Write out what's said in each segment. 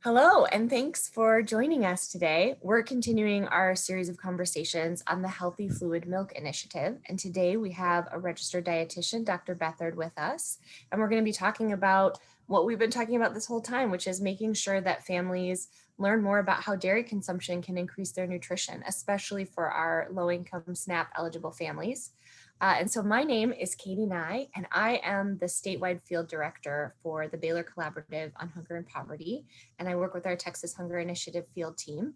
Hello, and thanks for joining us today. We're continuing our series of conversations on the Healthy Fluid Milk Initiative. And today we have a registered dietitian, Dr. Beathard, with us. And we're going to be talking about what we've been talking about this whole time, which is making sure that families learn more about how dairy consumption can increase their nutrition, especially for our low-income SNAP eligible families. And so my name is Katie Nye, and I am the Statewide Field Director for the Baylor Collaborative on Hunger and Poverty. And I work with our Texas Hunger Initiative field team.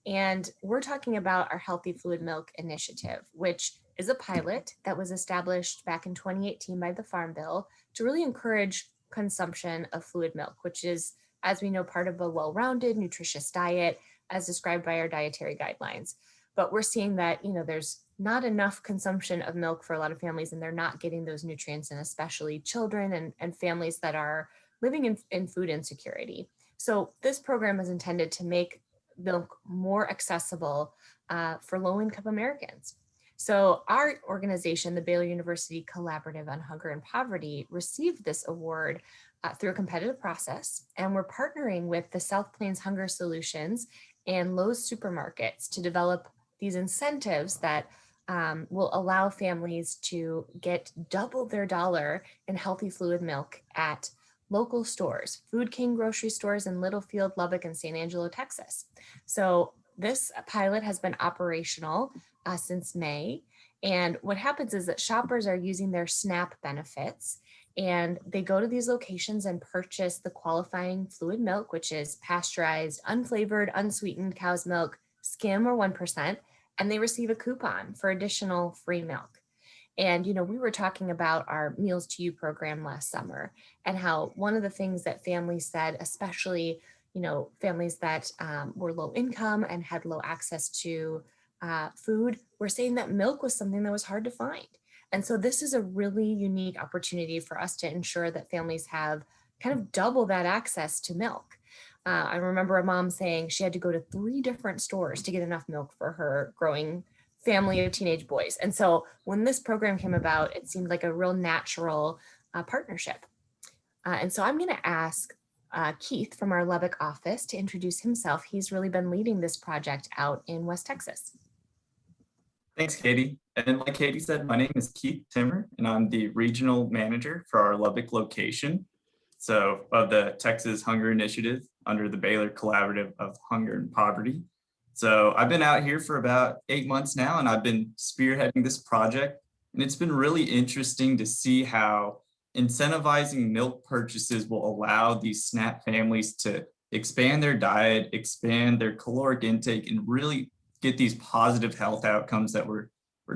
And we're talking about our Healthy Fluid Milk Initiative, which is a pilot that was established back in 2018 by the Farm Bill to really encourage consumption of fluid milk, which is, as we know, part of a well-rounded, nutritious diet as described by our dietary guidelines. But we're seeing that, there's not enough consumption of milk for a lot of families, and they're not getting those nutrients, and especially children and families that are living in food insecurity. So this program is intended to make milk more accessible for low-income Americans. So our organization, the Baylor University Collaborative on Hunger and Poverty, received this award through a competitive process, and we're partnering with the South Plains Hunger Solutions and Lowe's supermarkets to develop these incentives that will allow families to get double their dollar in healthy fluid milk at local stores, Food King grocery stores in Littlefield, Lubbock, and San Angelo, Texas. So this pilot has been operational since May. And what happens is that shoppers are using their SNAP benefits, and they go to these locations and purchase the qualifying fluid milk, which is pasteurized, unflavored, unsweetened cow's milk, skim or 1%, and they receive a coupon for additional free milk. And, we were talking about our Meals to You program last summer, and how one of the things that families said, especially, families that were low income and had low access to food, were saying that milk was something that was hard to find. And so this is a really unique opportunity for us to ensure that families have kind of double that access to milk. I remember a mom saying she had to go to 3 different stores to get enough milk for her growing family of teenage boys. And so when this program came about, it seemed like a real natural partnership. And so I'm going to ask Keith from our Lubbock office to introduce himself. He's really been leading this project out in West Texas. Thanks, Katie. And like Katie said, my name is Keith Timmer, and I'm the regional manager for our Lubbock location. So of the Texas Hunger Initiative under the Baylor Collaborative of Hunger and Poverty. So I've been out here for about 8 months now, and I've been spearheading this project. And it's been really interesting to see how incentivizing milk purchases will allow these SNAP families to expand their diet, expand their caloric intake, and really get these positive health outcomes that we're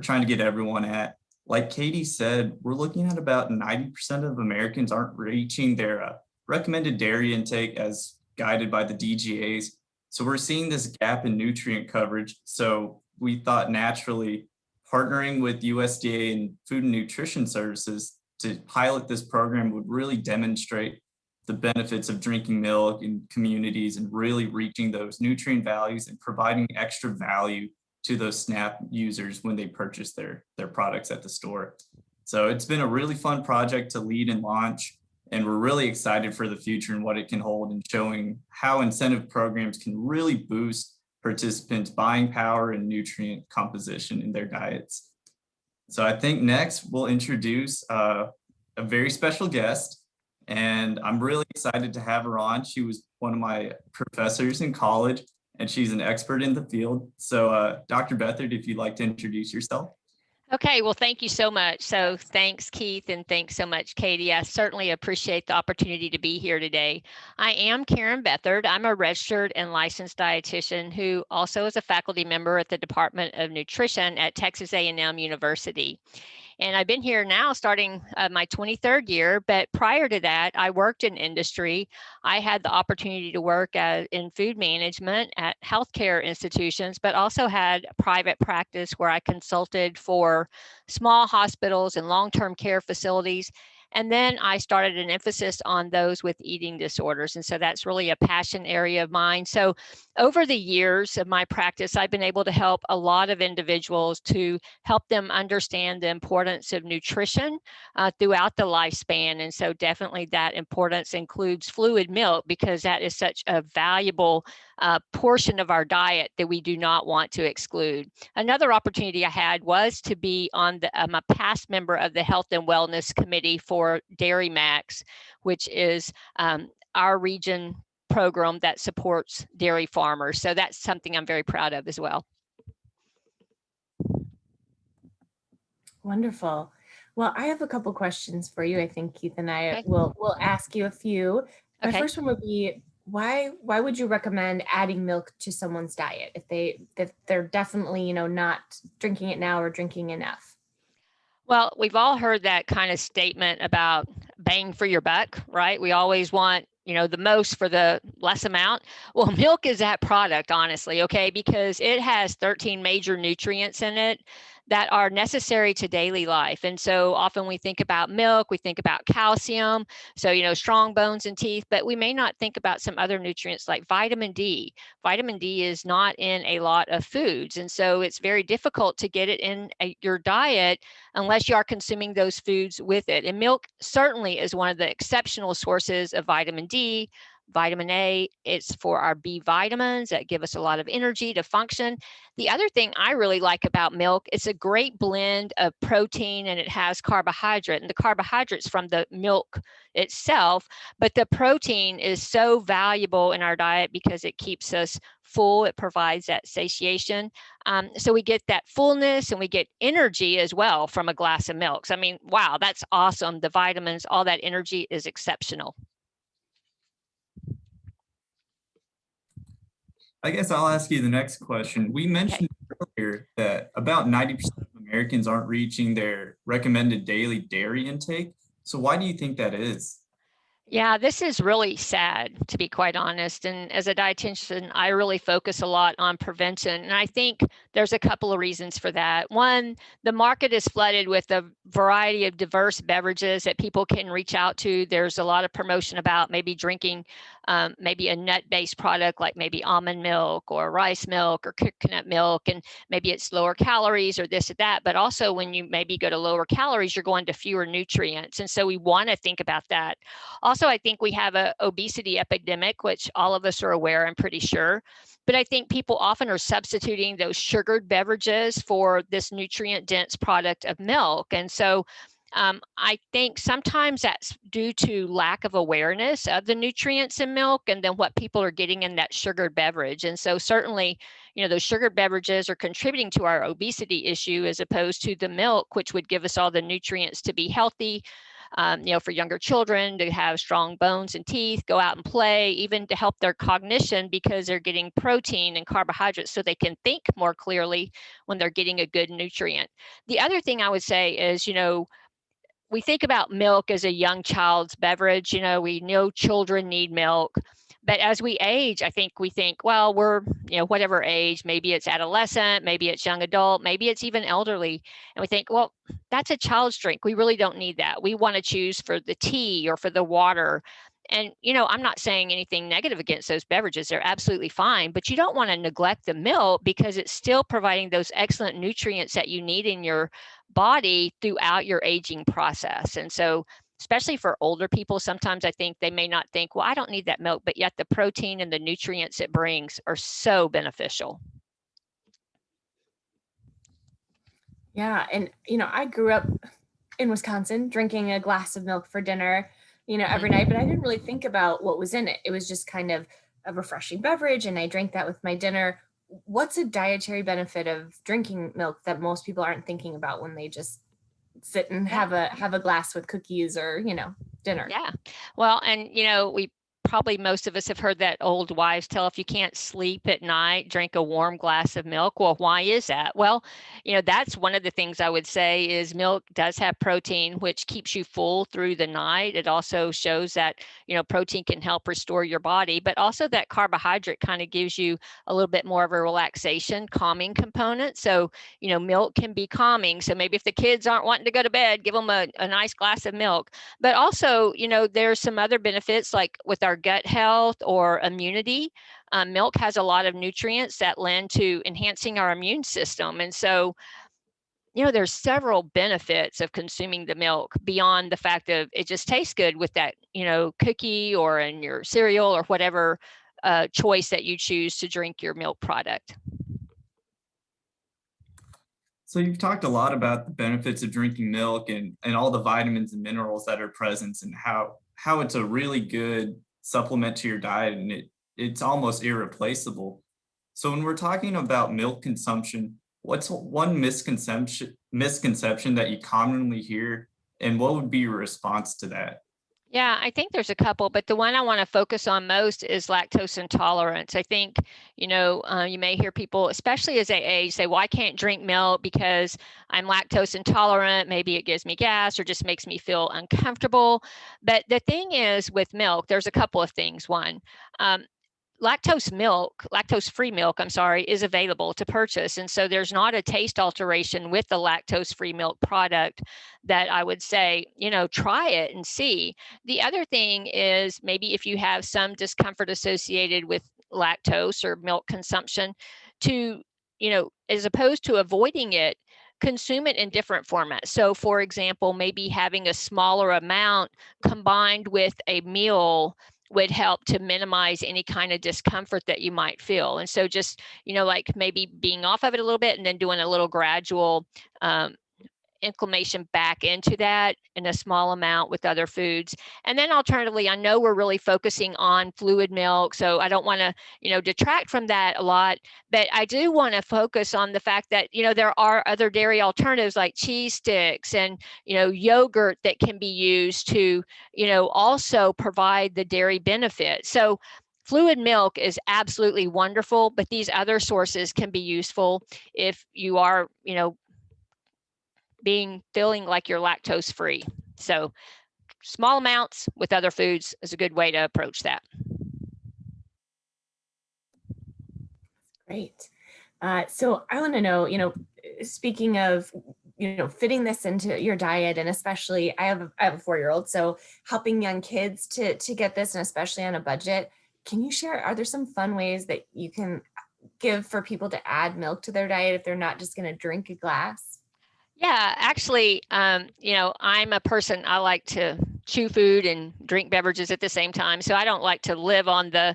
trying to get everyone at. Like Katie said, we're looking at about 90% of Americans aren't reaching their recommended dairy intake as guided by the DGAs. So we're seeing this gap in nutrient coverage. So we thought naturally partnering with USDA and Food and Nutrition Services to pilot this program would really demonstrate the benefits of drinking milk in communities and really reaching those nutrient values and providing extra value to those SNAP users when they purchase their products at the store. So it's been a really fun project to lead and launch, and we're really excited for the future and what it can hold, and showing how incentive programs can really boost participants' buying power and nutrient composition in their diets. So I think next we'll introduce a very special guest, and I'm really excited to have her on. She was one of my professors in college, and she's an expert in the field. So Dr. Beathard, if you'd like to introduce yourself. Okay, well, thank you so much. So thanks, Keith, and thanks so much, Katie. I certainly appreciate the opportunity to be here today. I am Karen Beathard. I'm a registered and licensed dietitian who also is a faculty member at the Department of Nutrition at Texas A&M University. And I've been here now starting my 23rd year, but prior to that, I worked in industry. I had the opportunity to work in food management at healthcare institutions, but also had private practice where I consulted for small hospitals and long-term care facilities, And then I started an emphasis on those with eating disorders. And so that's really a passion area of mine. So over the years of my practice, I've been able to help a lot of individuals to help them understand the importance of nutrition throughout the lifespan. And so definitely that importance includes fluid milk, because that is such a valuable portion of our diet that we do not want to exclude. Another opportunity I had was to be on I'm a past member of the Health and Wellness Committee for Dairy Max, which is our region program that supports dairy farmers. So that's something I'm very proud of as well. Wonderful. Well, I have a couple questions for you. I think Keith and I Okay. will ask you a few. My Okay. first one would be, why would you recommend adding milk to someone's diet if they're definitely, not drinking it now or drinking enough? Well, we've all heard that kind of statement about bang for your buck, right? We always want, the most for the less amount. Well, milk is that product, honestly, okay, because it has 13 major nutrients in it that are necessary to daily life. And so often we think about milk, we think about calcium, so, strong bones and teeth, but we may not think about some other nutrients like vitamin D. Vitamin D is not in a lot of foods. And so it's very difficult to get it in your diet unless you are consuming those foods with it. And milk certainly is one of the exceptional sources of vitamin D, vitamin A. It's for our B vitamins that give us a lot of energy to function. The other thing I really like about milk, it's a great blend of protein and it has carbohydrate, and the carbohydrates from the milk itself, but the protein is so valuable in our diet because it keeps us full. It provides that satiation. So we get that fullness and we get energy as well from a glass of milk. So, I mean, wow, that's awesome. The vitamins, all that energy is exceptional. I guess I'll ask you the next question. We mentioned earlier that about 90% of Americans aren't reaching their recommended daily dairy intake. So why do you think that is? Yeah, this is really sad, to be quite honest. And as a dietitian, I really focus a lot on prevention. And I think there's a couple of reasons for that. One, the market is flooded with a variety of diverse beverages that people can reach out to. There's a lot of promotion about maybe drinking maybe a nut-based product like maybe almond milk or rice milk or coconut milk, and maybe it's lower calories or this or that. But also when you maybe go to lower calories, you're going to fewer nutrients. And so we want to think about that. Also, I think we have an obesity epidemic, which all of us are aware, I'm pretty sure. But I think people often are substituting those sugared beverages for this nutrient-dense product of milk. And so I think sometimes that's due to lack of awareness of the nutrients in milk and then what people are getting in that sugared beverage. And so certainly, those sugared beverages are contributing to our obesity issue as opposed to the milk, which would give us all the nutrients to be healthy. For younger children to have strong bones and teeth, go out and play, even to help their cognition because they're getting protein and carbohydrates so they can think more clearly when they're getting a good nutrient. The other thing I would say is, we think about milk as a young child's beverage. We know children need milk. But as we age, I think we think, well, we're, whatever age, maybe it's adolescent, maybe it's young adult, maybe it's even elderly. And we think, well, that's a child's drink. We really don't need that. We want to choose for the tea or for the water. And, I'm not saying anything negative against those beverages. They're absolutely fine, but you don't want to neglect the milk because it's still providing those excellent nutrients that you need in your body throughout your aging process. And so, especially for older people, sometimes I think they may not think, well, I don't need that milk, but yet the protein and the nutrients it brings are so beneficial. Yeah. And, I grew up in Wisconsin drinking a glass of milk for dinner, every night, but I didn't really think about what was in it. It was just kind of a refreshing beverage and I drank that with my dinner. What's a dietary benefit of drinking milk that most people aren't thinking about when they just sit and have a glass with cookies or, dinner? Yeah. Well, and we probably most of us have heard that old wives tale, if you can't sleep at night, drink a warm glass of milk. Well, why is that? Well, that's one of the things I would say is milk does have protein, which keeps you full through the night. It also shows that, protein can help restore your body, but also that carbohydrate kind of gives you a little bit more of a relaxation, calming component. So, milk can be calming. So maybe if the kids aren't wanting to go to bed, give them a nice glass of milk. But also, there's some other benefits like with our gut health or immunity. Milk has a lot of nutrients that lend to enhancing our immune system. And so, there's several benefits of consuming the milk beyond the fact of it just tastes good with that, cookie or in your cereal or whatever choice that you choose to drink your milk product. So you've talked a lot about the benefits of drinking milk and all the vitamins and minerals that are present and how it's a really good supplement to your diet and it's almost irreplaceable. So when we're talking about milk consumption, what's one misconception that you commonly hear and what would be your response to that? Yeah, I think there's a couple, but the one I want to focus on most is lactose intolerance. I think, you may hear people, especially as they age, say, well, I can't drink milk because I'm lactose intolerant. Maybe it gives me gas or just makes me feel uncomfortable. But the thing is with milk, there's a couple of things. One, lactose-free milk, is available to purchase. And so there's not a taste alteration with the lactose-free milk product that I would say, try it and see. The other thing is maybe if you have some discomfort associated with lactose or milk consumption to, as opposed to avoiding it, consume it in different formats. So for example, maybe having a smaller amount combined with a meal would help to minimize any kind of discomfort that you might feel. And so just, like maybe being off of it a little bit and then doing a little gradual inclination back into that in a small amount with other foods. And then alternatively, I know we're really focusing on fluid milk, so I don't want to, detract from that a lot, but I do want to focus on the fact that, there are other dairy alternatives like cheese sticks and, yogurt that can be used to, also provide the dairy benefit. So fluid milk is absolutely wonderful, but these other sources can be useful if you are, feeling like you're lactose free. So small amounts with other foods is a good way to approach that. Great. So I want to know, speaking of, fitting this into your diet, and especially I have a 4-year-old, so helping young kids to get this, and especially on a budget, can you share, are there some fun ways that you can give for people to add milk to their diet if they're not just going to drink a glass? Yeah, actually, I'm a person, I like to chew food and drink beverages at the same time. So I don't like to live on the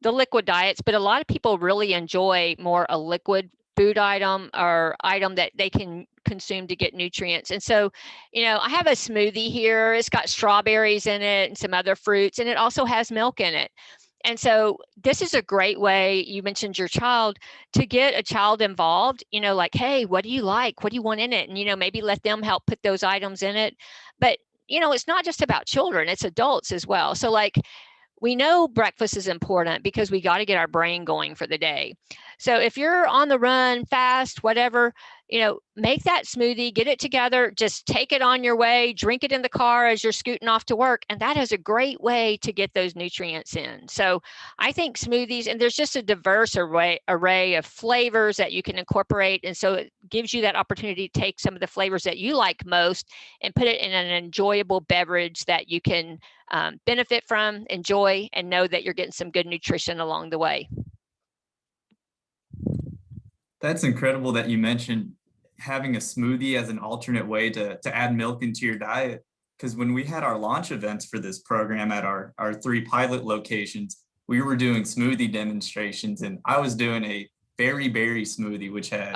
liquid diets, but a lot of people really enjoy more a liquid food item or item that they can consume to get nutrients. And so, I have a smoothie here. It's got strawberries in it and some other fruits, and it also has milk in it. And so this is a great way, you mentioned your child, to get a child involved, like, hey, what do you like? What do you want in it? And, maybe let them help put those items in it. But, it's not just about children, it's adults as well. So like, we know breakfast is important because we got to get our brain going for the day. So if you're on the run, fast, whatever, make that smoothie, get it together, just take it on your way, drink it in the car as you're scooting off to work. And that is a great way to get those nutrients in. So I think smoothies, and there's just a diverse array of flavors that you can incorporate. And so it gives you that opportunity to take some of the flavors that you like most and put it in an enjoyable beverage that you can benefit from, enjoy, and know that you're getting some good nutrition along the way. That's incredible that you mentioned having a smoothie as an alternate way to add milk into your diet. Because when we had our launch events for this program at our 3 pilot locations, we were doing smoothie demonstrations, and I was doing a berry smoothie, which had,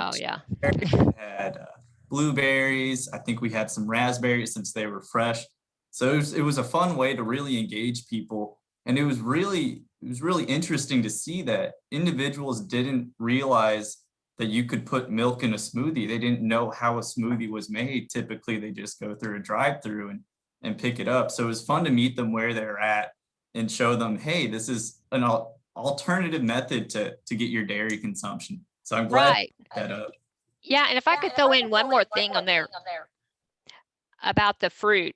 had blueberries. I think we had some raspberries since they were fresh. So it was a fun way to really engage people. And it was really interesting to see that individuals didn't realize that you could put milk in a smoothie. They didn't know how a smoothie was made. Typically, they just go through a drive-through and pick it up. So it was fun to meet them where they're at and show them, hey, this is an alternative method to get your dairy consumption. So I'm glad Right. you brought that up. Yeah, and if I could throw in one more thing on there about the fruit,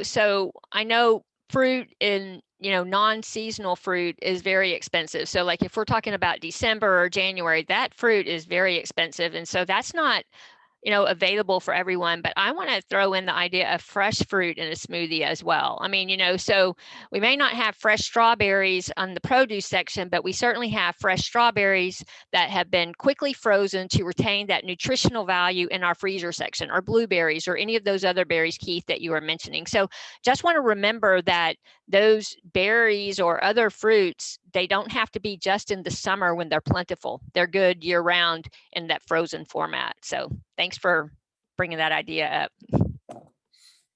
so I know fruit in, non-seasonal fruit is very expensive. So like if we're talking about December or January, that fruit is very expensive. And so that's not, available for everyone, but I want to throw in the idea of fresh fruit in a smoothie as well. I mean, so we may not have fresh strawberries on the produce section, but we certainly have fresh strawberries that have been quickly frozen to retain that nutritional value in our freezer section, or blueberries, or any of those other berries, Keith, that you were mentioning. So just want to remember that those berries or other fruits, they don't have to be just in the summer when they're plentiful. They're good year round in that frozen format. So thanks for bringing that idea up.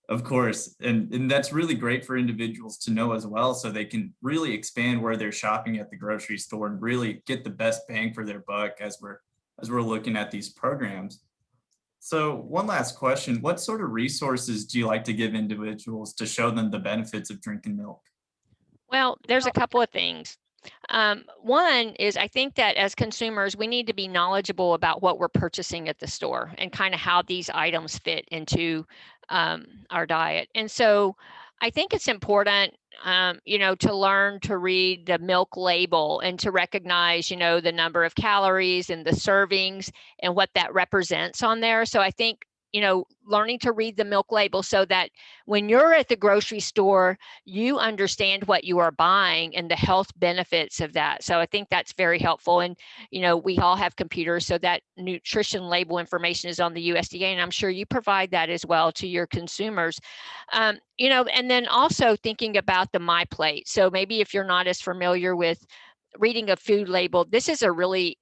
Of course, and that's really great for individuals to know as well, so they can really expand where they're shopping at the grocery store and really get the best bang for their buck as we're looking at these programs. So one last question, what sort of resources do you like to give individuals to show them the benefits of drinking milk? Well, there's a couple of things. One is, I think that as consumers, we need to be knowledgeable about what we're purchasing at the store and kind of how these items fit into our diet. And so I think it's important, to learn to read the milk label and to recognize, the number of calories and the servings and what that represents on there. So I think, learning to read the milk label so that when you're at the grocery store, you understand what you are buying and the health benefits of that. So I think that's very helpful. And, we all have computers, so that nutrition label information is on the USDA, and I'm sure you provide that as well to your consumers. And then also thinking about the My Plate. So maybe if you're not as familiar with reading a food label, this is a really,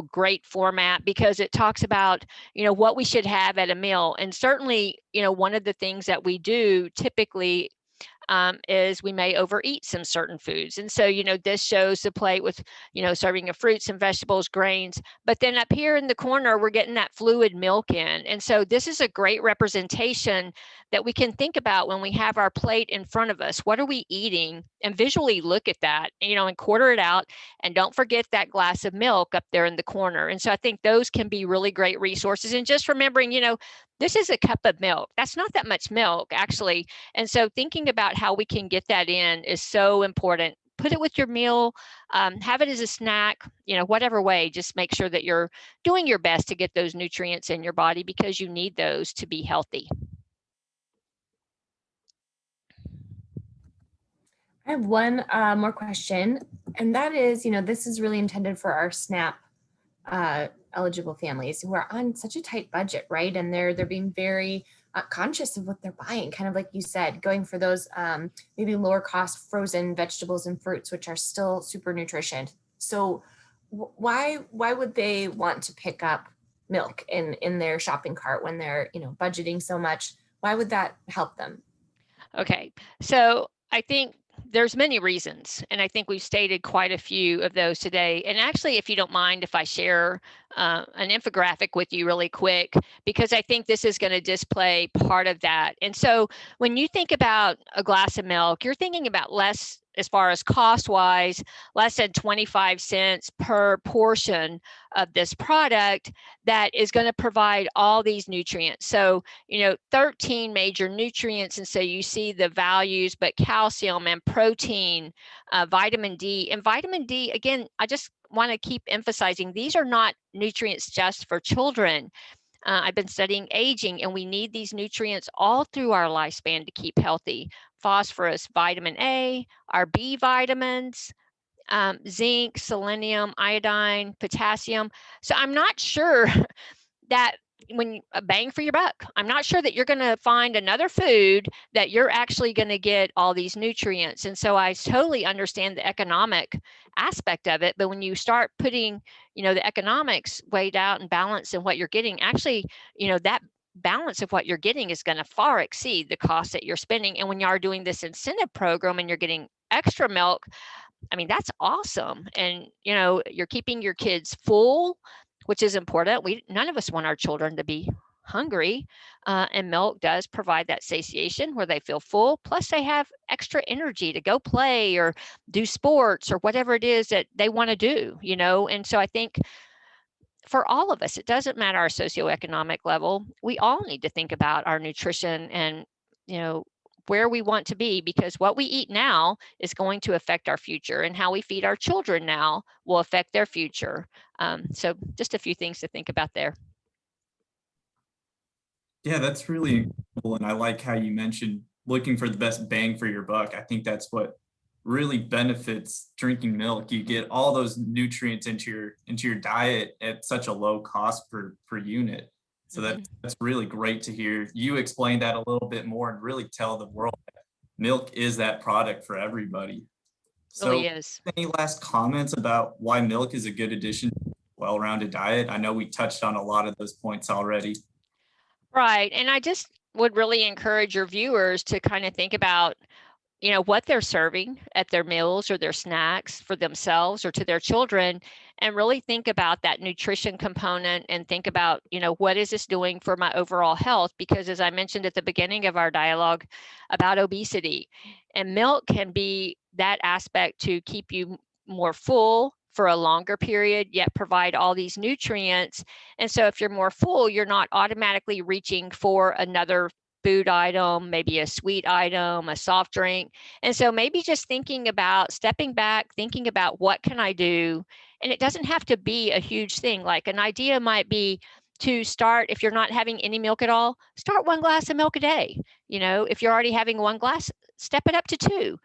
great format because it talks about, what we should have at a meal. And certainly, one of the things that we do typically is we may overeat some certain foods. And so, this shows the plate with, serving of fruits and vegetables, grains, but then up here in the corner, we're getting that fluid milk in. And so this is a great representation that we can think about when we have our plate in front of us. What are we eating? And visually look at that, and quarter it out. And don't forget that glass of milk up there in the corner. And so I think those can be really great resources. And just remembering, this is a cup of milk. That's not that much milk, actually. And so thinking about how we can get that in is so important. Put it with your meal, have it as a snack, whatever way, just make sure that you're doing your best to get those nutrients in your body because you need those to be healthy. I have one more question, and that is, this is really intended for our SNAP eligible families who are on such a tight budget, right? And they're being very conscious of what they're buying, kind of like you said, going for those maybe lower cost frozen vegetables and fruits, which are still super nutritious. So why would they want to pick up milk in their shopping cart when they're, budgeting so much? Why would that help them? Okay, so I think there's many reasons, and I think we've stated quite a few of those today. And actually, if you don't mind, if I share an infographic with you really quick, because I think this is going to display part of that. And so when you think about a glass of milk, you're thinking about less, as far as cost wise, less than 25 cents per portion of this product that is going to provide all these nutrients. So, 13 major nutrients. And so you see the values, but calcium and protein, vitamin D. And vitamin D, again, I just want to keep emphasizing, these are not nutrients just for children. I've been studying aging, and we need these nutrients all through our lifespan to keep healthy. Phosphorus, vitamin A, our B vitamins, zinc, selenium, iodine, potassium. So I'm not sure that when a bang for your buck, I'm not sure that you're going to find another food that you're actually going to get all these nutrients. And so I totally understand the economic aspect of it. But when you start putting, the economics weighed out and balance in what you're getting, actually, that balance of what you're getting is going to far exceed the cost that you're spending. And when you are doing this incentive program and you're getting extra milk, I mean, that's awesome. And, you're keeping your kids full, which is important. None of us want our children to be hungry, and milk does provide that satiation where they feel full. Plus, they have extra energy to go play or do sports or whatever it is that they want to do, And so I think for all of us, it doesn't matter our socioeconomic level. We all need to think about our nutrition and, where we want to be, because what we eat now is going to affect our future, and how we feed our children now will affect their future. So just a few things to think about there. Yeah, that's really cool. And I like how you mentioned looking for the best bang for your buck. I think that's what really benefits drinking milk. You get all those nutrients into your diet at such a low cost per unit. So that's really great to hear you explain that a little bit more and really tell the world that milk is that product for everybody. So Really is. any last comments about why milk is a good addition to a well-rounded diet? I know we touched on a lot of those points already. Right. And I just would really encourage your viewers to kind of think about, what they're serving at their meals or their snacks for themselves or to their children, and really think about that nutrition component and think about, what is this doing for my overall health? Because as I mentioned at the beginning of our dialogue about obesity, and milk can be that aspect to keep you more full for a longer period, yet provide all these nutrients. And so if you're more full, you're not automatically reaching for another food item, maybe a sweet item, a soft drink. And so maybe just thinking about stepping back, thinking about what can I do? And it doesn't have to be a huge thing. Like an idea might be to start, if you're not having any milk at all, start 1 glass of milk a day. If you're already having 1 glass, step it up to 2.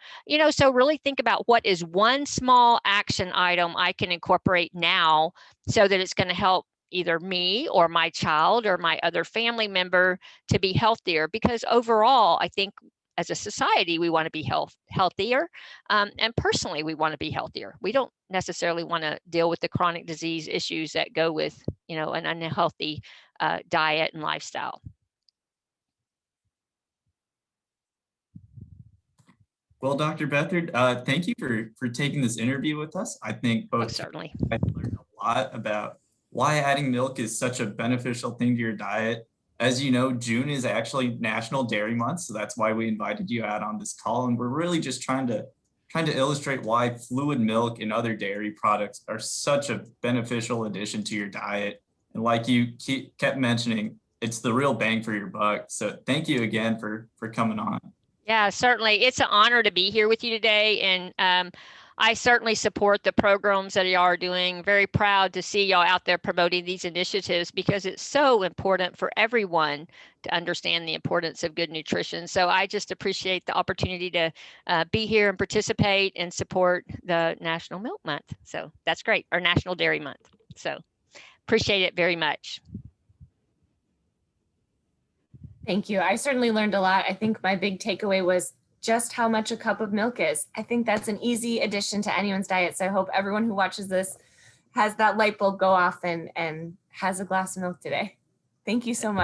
So really think about what is one small action item I can incorporate now so that it's going to help either me or my child or my other family member to be healthier. Because overall, I think as a society, we want to be healthier. And personally, we want to be healthier. We don't necessarily want to deal with the chronic disease issues that go with, an unhealthy diet and lifestyle. Well, Dr. Beathard, thank you for taking this interview with us. I think both Certainly. I learned a lot about why adding milk is such a beneficial thing to your diet. As you know, June is actually National Dairy Month, so that's why we invited you out on this call. And we're really just trying to illustrate why fluid milk and other dairy products are such a beneficial addition to your diet. And like you kept mentioning, it's the real bang for your buck. So thank you again for coming on. Yeah, certainly. It's an honor to be here with you today. And I certainly support the programs that y'all are doing. Very proud to see y'all out there promoting these initiatives, because it's so important for everyone to understand the importance of good nutrition. So I just appreciate the opportunity to be here and participate and support the National Milk Month. So that's great, or National Dairy Month. So appreciate it very much. Thank you. I certainly learned a lot. I think my big takeaway was just how much a cup of milk is. I think that's an easy addition to anyone's diet. So I hope everyone who watches this has that light bulb go off and has a glass of milk today. Thank you so much.